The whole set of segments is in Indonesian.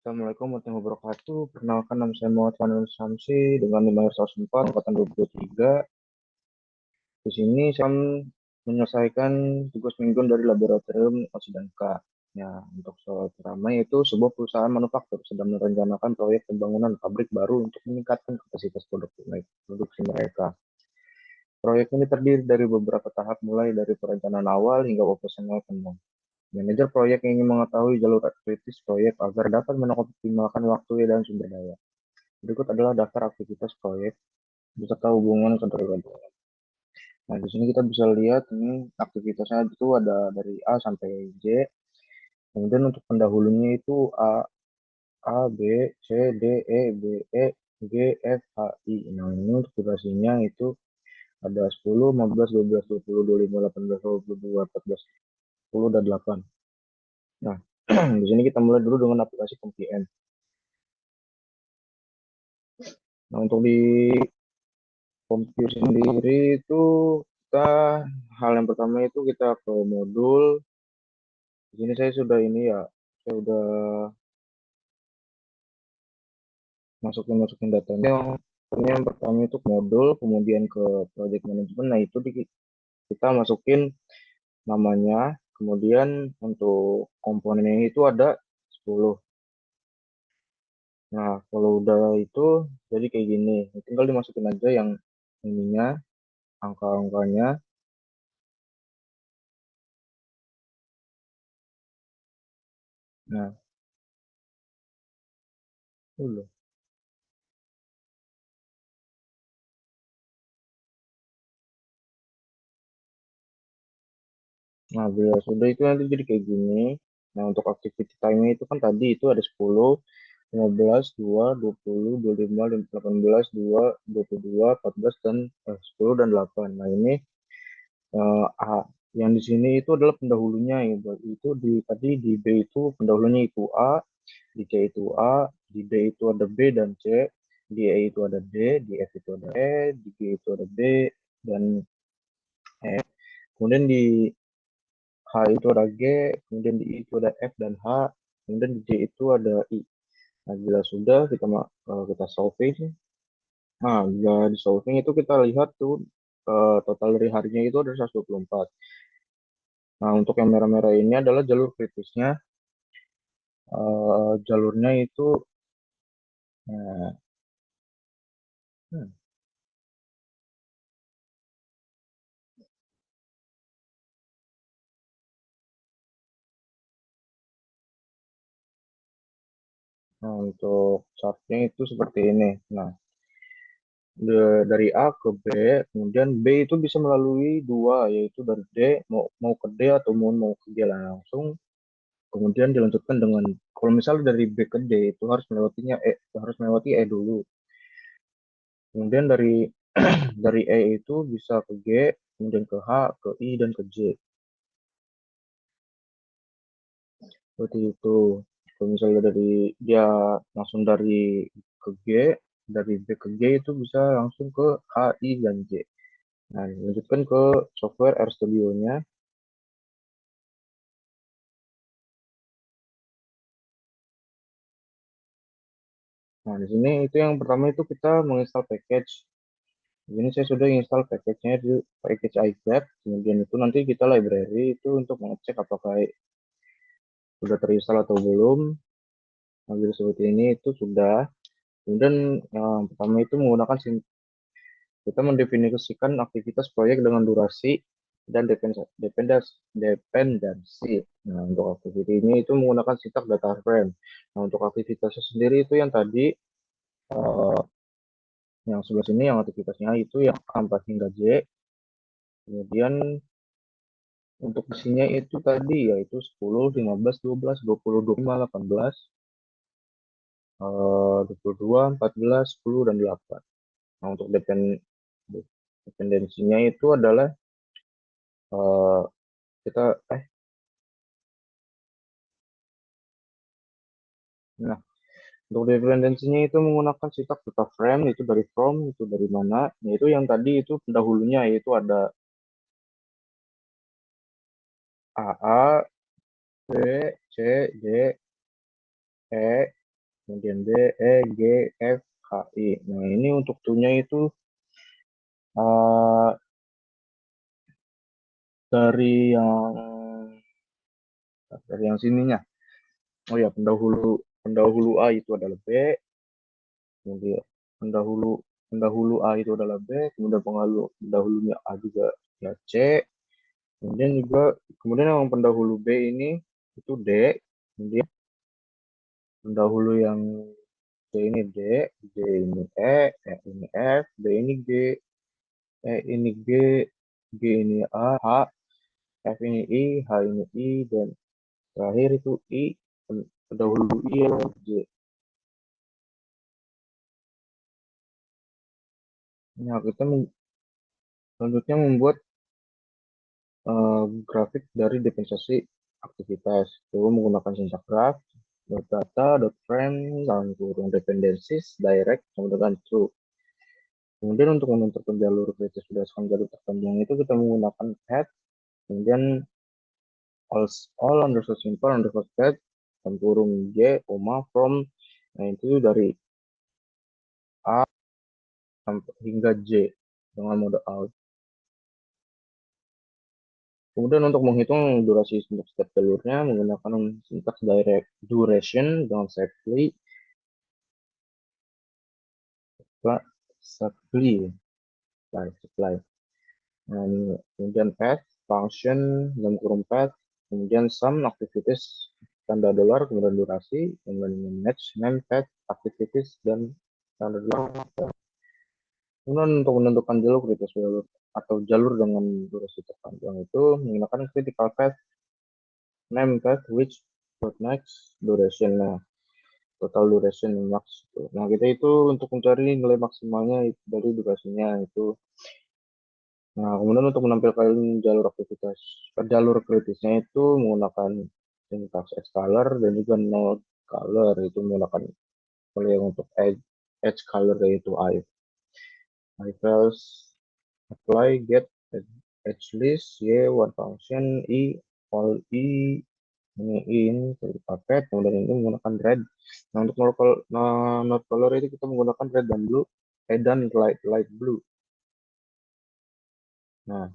Assalamualaikum warahmatullahi wabarakatuh. Perkenalkan nama saya Muhammad Fanul Samsi dengan nomor 104 angkatan 23. Di sini saya menyelesaikan tugas mingguan dari laboratorium Oksidanka. Ya, untuk soal pertama yaitu sebuah perusahaan manufaktur sedang merencanakan proyek pembangunan pabrik baru untuk meningkatkan kapasitas produksi mereka. Proyek ini terdiri dari beberapa tahap mulai dari perencanaan awal hingga operasional penuh. Manajer proyek ingin mengetahui jalur kritis proyek agar dapat mengoptimalkan waktu dan sumber daya. Berikut adalah daftar aktivitas proyek beserta hubungan ketergantungan. Nah, di sini kita bisa lihat ini aktivitasnya itu ada dari A sampai Z. Kemudian untuk pendahulunya itu A, B, C, D, E, B, E, G, F, H, I. Nah, ini untuk durasinya itu ada 10, 15, 12, 20, 25, 18, 22, 14, 10, dan 8. Nah, di sini kita mulai dulu dengan aplikasi KPM. Nah, untuk di Compute sendiri itu kita hal yang pertama itu kita ke modul. Di sini saya sudah ini ya, saya udah masukin datanya. Yang pertama itu ke modul, kemudian ke project management. Nah, itu kita masukin namanya. Kemudian untuk komponennya itu ada 10. Nah, kalau udah itu jadi kayak gini. Tinggal dimasukin aja yang ininya, angka-angkanya. Nah, dulu. Nah, bila sudah itu nanti jadi kayak gini. Nah, untuk activity time itu kan tadi itu ada 10, 15, 2, 20, 25, 18, 2, 22, 14, dan 10 dan 8. Nah, ini yang di sini itu adalah pendahulunya ya. Itu di tadi di B itu pendahulunya itu A, di C itu A, di D itu ada B dan C, di E itu ada D, di F itu ada E, di G itu ada B dan E. Kemudian di H itu ada G, kemudian di I itu ada F dan H, kemudian di J itu ada I. Nah, bila sudah kita solving. Nah, bila di solving itu kita lihat tuh total dari harinya itu ada 124. Nah, untuk yang merah-merah ini adalah jalur kritisnya. Jalurnya itu nah, hmm, nah, untuk chartnya itu seperti ini. Nah, dari A ke B, kemudian B itu bisa melalui dua, yaitu dari D mau ke D atau mau ke G langsung. Kemudian dilanjutkan dengan kalau misalnya dari B ke D itu harus melewati E dulu. Kemudian dari E itu bisa ke G, kemudian ke H, ke I dan ke J. Seperti itu. Kalau misalnya dia langsung dari ke G, dari B ke G itu bisa langsung ke H, I dan J. Nah, lanjutkan ke software RStudio-nya. Nah, di sini itu yang pertama itu kita menginstal package. Ini saya sudah install package-nya di package iCap. Kemudian itu nanti kita library itu untuk mengecek apakah sudah terinstall atau belum. Nah, bila seperti ini itu sudah. Kemudian yang pertama itu menggunakan kita mendefinisikan aktivitas proyek dengan durasi dan dependensi. Nah, untuk aktiviti ini itu menggunakan sintak data frame. Nah, untuk aktivitasnya sendiri itu yang tadi eh, yang sebelah sini yang aktivitasnya itu yang A4 hingga J. Kemudian untuk isinya itu tadi yaitu 10, 15, 12, 20, 25, 18, 22, 14, 10, dan 8. Nah, untuk dependensinya itu adalah eh, kita nah, untuk dependensinya itu menggunakan sintak data frame itu dari from itu dari mana? Yaitu yang tadi itu pendahulunya yaitu ada A, A, B, C, D, E. kemudian B, E, G, F, H, I. Nah, ini untuk tunya itu uh, dari yang sininya. Oh ya, pendahulu pendahulu A itu adalah B, kemudian pendahulu pendahulu A itu adalah B, kemudian pendahulunya A juga ya C, kemudian yang pendahulu B ini itu D, kemudian pendahulu yang C ini D, D ini E, E ini F, D ini G, E ini G, G ini A, H, F ini I, H ini I, dan terakhir itu I, pendahulu I adalah J. Nah, kita selanjutnya membuat grafik dari diferensiasi aktivitas. Itu menggunakan syntax graph, data, frame, dalam kurung dependencies, direct, sama dengan true. Kemudian untuk menentukan jalur kritis berdasarkan jalur terpanjang itu kita menggunakan head, kemudian all underscore simple underscore head, dalam kurung J, from, nah itu dari A sampai hingga J dengan mode out. Kemudian untuk menghitung durasi untuk setiap jalurnya menggunakan syntax direct duration dengan safely supply supply. Nah, ini kemudian path function dalam kurung path, kemudian sum activities tanda dolar, kemudian durasi, kemudian match name path activities dan tanda dolar. Kemudian untuk menentukan jalur kritis jalur atau jalur dengan durasi terpanjang itu menggunakan critical path name path which next duration. Nah, total duration max itu. Nah, kita itu untuk mencari nilai maksimalnya dari durasinya itu. Nah, kemudian untuk menampilkan jalur aktivitas, jalur kritisnya itu menggunakan syntax color dan juga node color itu menggunakan kalau yang untuk edge color yaitu I files apply get edge list y one function I all I ini in paket kemudian ini menggunakan red. Nah, untuk node color itu kita menggunakan red dan blue, dan light blue. Nah,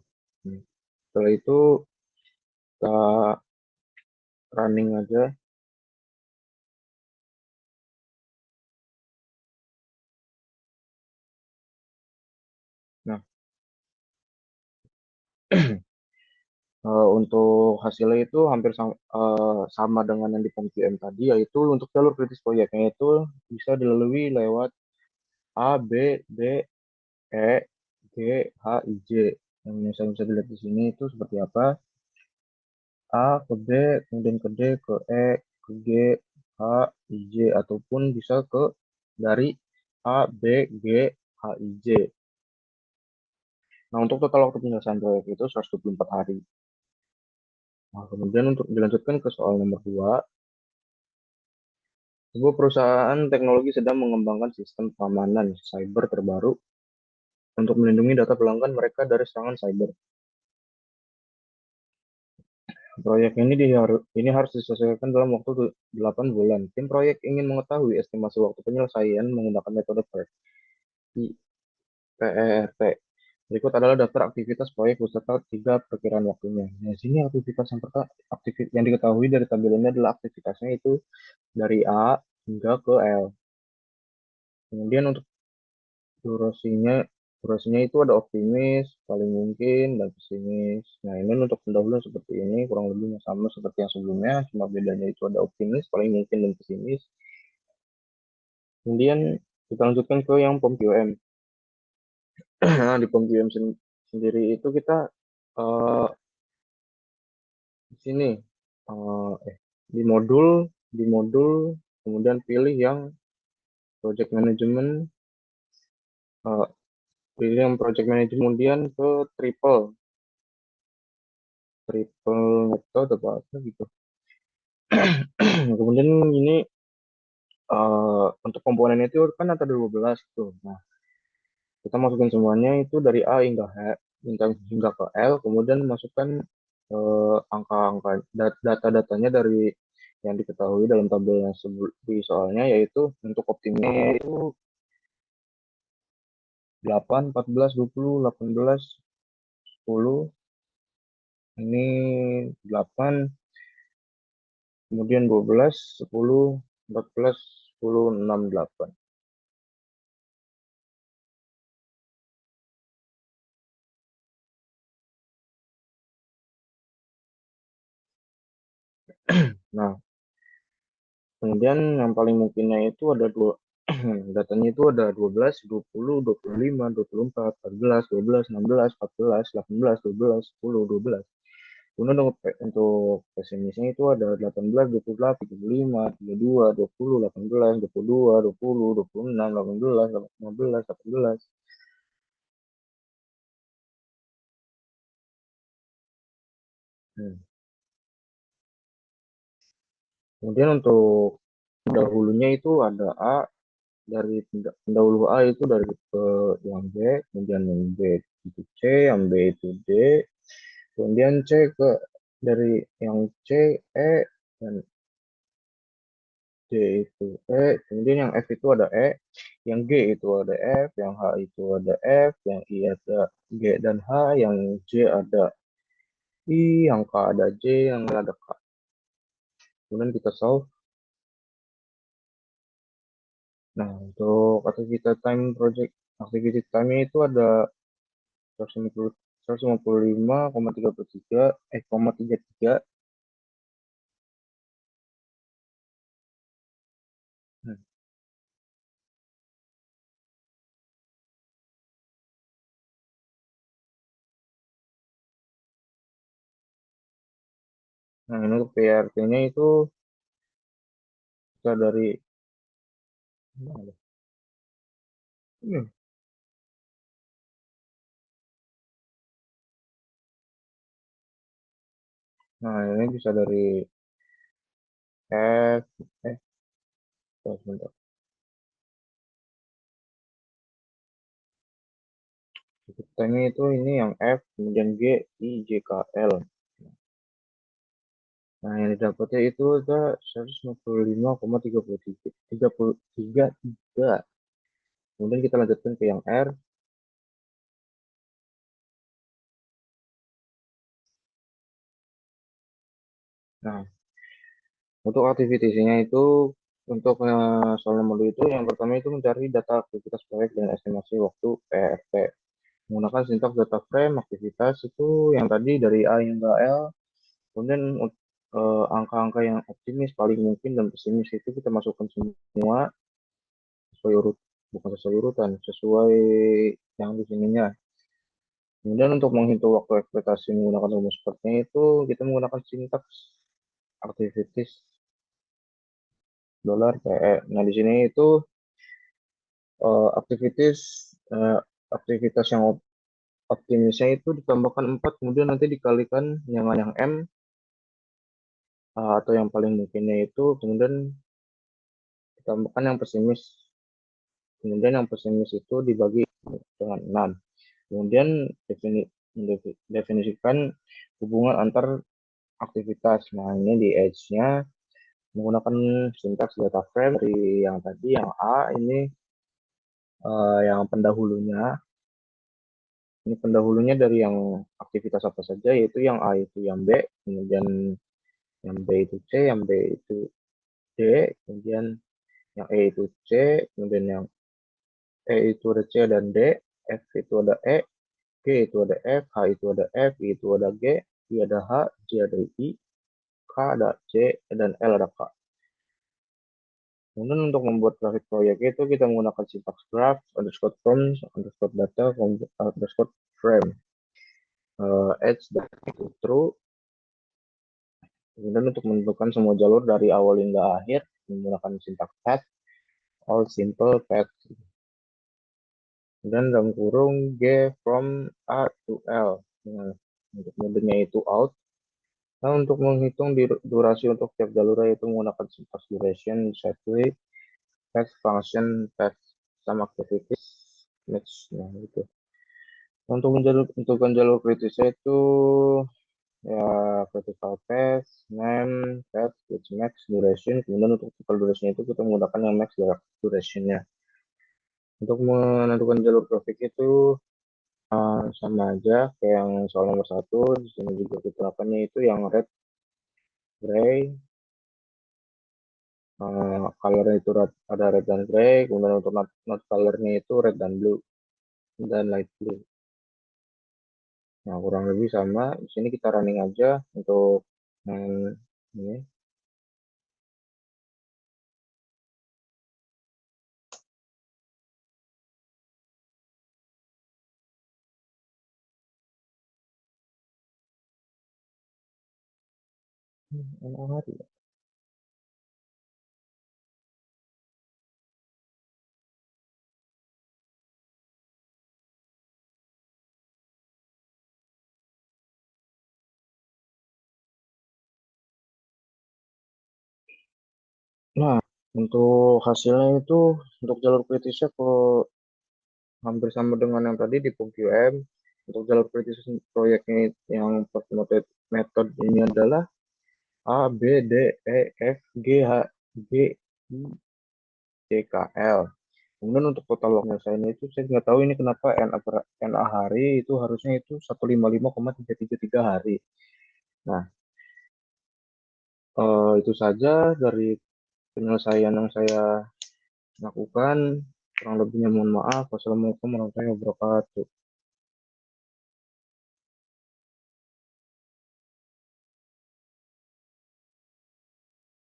setelah itu kita running aja. Nah, untuk hasilnya itu hampir sama dengan yang di POM-QM tadi, yaitu untuk jalur kritis proyeknya itu bisa dilalui lewat A, B, D, E, G, H, I, J. Yang misalnya bisa dilihat di sini itu seperti apa. A ke B, kemudian ke D, ke E, ke G, H, I, J, ataupun bisa ke dari A, B, G, H, I, J. Nah, untuk total waktu penyelesaian proyek itu 124 hari. Nah, kemudian untuk dilanjutkan ke soal nomor 2, sebuah perusahaan teknologi sedang mengembangkan sistem keamanan cyber terbaru untuk melindungi data pelanggan mereka dari serangan cyber. Proyek ini harus diselesaikan dalam waktu 8 bulan. Tim proyek ingin mengetahui estimasi waktu penyelesaian menggunakan metode PERT. Berikut adalah daftar aktivitas proyek beserta 3 perkiraan waktunya. Nah, di sini aktivitas yang pertama, yang diketahui dari tabel ini adalah aktivitasnya itu dari A hingga ke L. Kemudian untuk durasinya durasinya itu ada optimis, paling mungkin, dan pesimis. Nah, ini untuk pendahuluan seperti ini, kurang lebih sama seperti yang sebelumnya, cuma bedanya itu ada optimis, paling mungkin, dan pesimis. Kemudian kita lanjutkan ke yang POM-QM. Nah, di POM-QM sendiri itu kita uh, di sini uh, di modul kemudian pilih yang project management, uh, pilih yang project management, kemudian ke triple triple method apa gitu. Kemudian ini untuk komponen itu kan ada 12 tuh. Nah, kita masukin semuanya itu dari A hingga ke L, kemudian masukkan angka-angka data-datanya dari yang diketahui dalam tabel yang di soalnya, yaitu untuk optimnya itu 8, 14, 20, 18, 10. Ini 8, kemudian 12, 10, 14, 10, 6, 8. Nah, kemudian yang paling mungkinnya itu ada dua, datanya itu ada 12, 20, 25, 24, 14, 12, 16, 14, 18, 12, 10, 12. Kemudian untuk pesimisnya itu ada 18, 28, 35, 32, 20, 18, 22, 20, 26, 18, 15, 18. Hmm. Kemudian untuk pendahulunya itu ada A, dari pendahulu A itu dari ke yang B, kemudian yang B itu C, yang B itu D, kemudian C ke dari yang C, E, dan D itu E, kemudian yang F itu ada E, yang G itu ada F, yang H itu ada F, yang I ada G dan H, yang J ada I, yang K ada J, yang L ada K. Kemudian kita solve. Nah, untuk activity time itu ada 155,33, 33. Hmm. Nah, ini untuk PRT-nya itu kita dari, hmm, nah ini bisa dari F, sebentar. Time itu ini yang F, kemudian G, I, J, K, L. Nah, yang didapatnya itu ada 155,33, 33. Kemudian kita lanjutkan ke yang R. Nah, untuk aktivitasnya itu untuk soal nomor itu yang pertama itu mencari data aktivitas proyek dan estimasi waktu PRT. Menggunakan sintaks data frame aktivitas itu yang tadi dari A hingga L. Kemudian angka-angka yang optimis paling mungkin dan pesimis itu kita masukkan semua sesuai urut, bukan sesuai urutan, sesuai yang di sininya. Kemudian untuk menghitung waktu ekspektasi menggunakan rumus sepertinya itu kita menggunakan sintaks activities dolar PE. Nah, di sini itu activities eh, aktivitas yang optimisnya itu ditambahkan 4, kemudian nanti dikalikan dengan yang M, atau yang paling mungkinnya itu kemudian ditambahkan yang pesimis. Kemudian yang pesimis itu dibagi dengan 6. Kemudian definisikan hubungan antar aktivitas. Nah, ini di Edge-nya menggunakan sintaks data frame dari yang tadi, yang A ini yang pendahulunya. Ini pendahulunya dari yang aktivitas apa saja, yaitu yang A itu yang B, kemudian yang B itu C, yang B itu D, kemudian yang E itu C, kemudian yang E itu ada C dan D, F itu ada E, G itu ada F, H itu ada F, I itu ada G, I ada H, J ada I, K ada C, dan L ada K. Kemudian untuk membuat grafik proyek itu kita menggunakan syntax graph, underscore forms, underscore data, underscore frame. Edge dan itu true. Kemudian untuk menentukan semua jalur dari awal hingga akhir menggunakan syntax path, all simple path. Dan dalam kurung G from A to L. Nah, untuk modenya itu out. Nah, untuk menghitung durasi untuk setiap jalur itu menggunakan syntax duration, setway, path function, path sama activities, match. Nah, itu. Untuk menentukan jalur kritisnya itu ya critical path, name, path, its max duration. Kemudian untuk total duration itu kita menggunakan yang max duration-nya. Untuk menentukan jalur grafik itu sama aja kayak yang soal nomor satu. Di sini juga keterapannya itu yang red, gray, colornya itu ada red dan gray. Kemudian untuk not colornya itu red dan blue dan light blue. Nah, kurang lebih sama. Di sini kita running aja untuk ini. Enak hari. Nah, untuk hasilnya itu untuk jalur kritisnya kok hampir sama dengan yang tadi di PUBG-UM. Untuk jalur kritis proyeknya yang pakai metode ini adalah A, B, D, E, F, G, H, G, I, C, K, L. Kemudian untuk total log nyelesainnya itu saya nggak tahu ini kenapa NA hari itu harusnya itu 155,333 hari. Nah, itu saja dari penyelesaian yang saya lakukan. Kurang lebihnya mohon maaf. Wassalamualaikum warahmatullahi wabarakatuh.